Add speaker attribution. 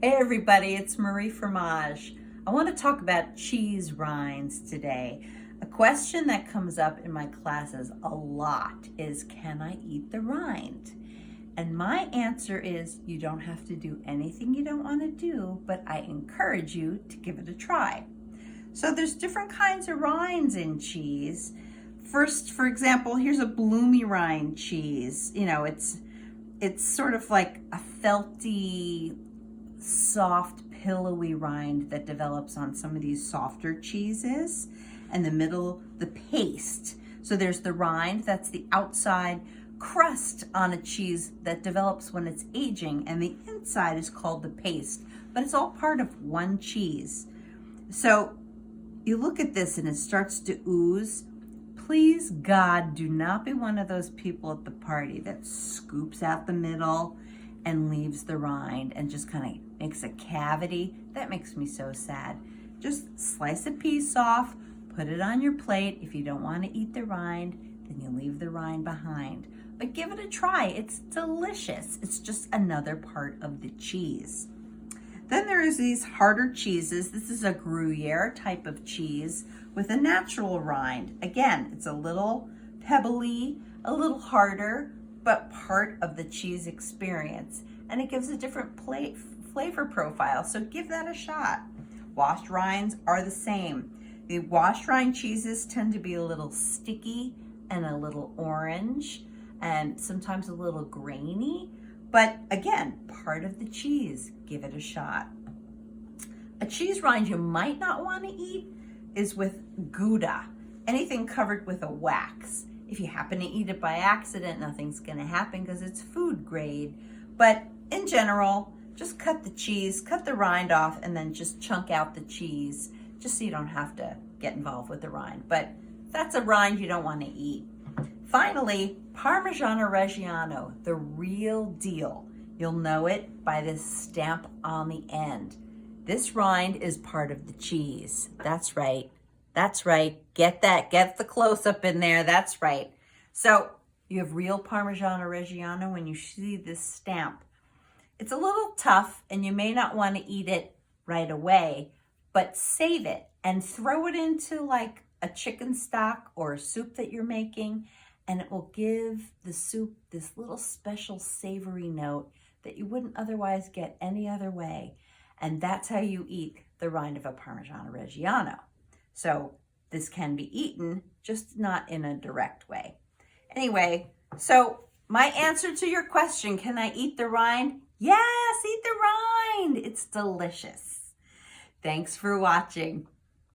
Speaker 1: Hey everybody, it's Marie Fromage. I want to talk about cheese rinds today. A question that comes up in my classes a lot is, can I eat the rind? And my answer is, you don't have to do anything you don't want to do, but I encourage you to give it a try. So there's different kinds of rinds in cheese. First, for example, here's a bloomy rind cheese. It's sort of like a felty, soft, pillowy rind that develops on some of these softer cheeses. And the middle, the paste. So there's the rind, that's the outside crust on a cheese that develops when it's aging, and the inside is called the paste, but it's all part of one cheese. So you look at this and it starts to ooze. Please, God, do not be one of those people at the party that scoops out the middle and leaves the rind and just kind of makes a cavity. That makes me so sad. Just slice a piece off, put it on your plate. If you don't want to eat the rind, then you leave the rind behind. But give it a try. It's delicious. It's just another part of the cheese. Then there is these harder cheeses. This is a Gruyere type of cheese with a natural rind. Again, it's a little pebbly, a little harder, but part of the cheese experience. And it gives a different flavor profile, so give that a shot. Washed rinds are the same. The washed rind cheeses tend to be a little sticky and a little orange and sometimes a little grainy, but again, part of the cheese. Give it a shot. A cheese rind you might not want to eat is with Gouda, anything covered with a wax. If you happen to eat it by accident, nothing's going to happen because it's food grade. But in general, just cut the rind off, and then just chunk out the cheese, just so you don't have to get involved with the rind. But that's a rind you don't want to eat. Finally, Parmigiano Reggiano, the real deal. You'll know it by this stamp on the end. This rind is part of the cheese. That's right. That's right. Get that. Get the close-up in there. That's right. So you have real Parmigiano Reggiano when you see this stamp. It's a little tough, and you may not want to eat it right away, but save it and throw it into like a chicken stock or a soup that you're making, and it will give the soup this little special savory note that you wouldn't otherwise get any other way. And that's how you eat the rind of a Parmigiano Reggiano. So this can be eaten, just not in a direct way. Anyway, so my answer to your question, can I eat the rind? Yes, eat the rind. It's delicious. Thanks for watching.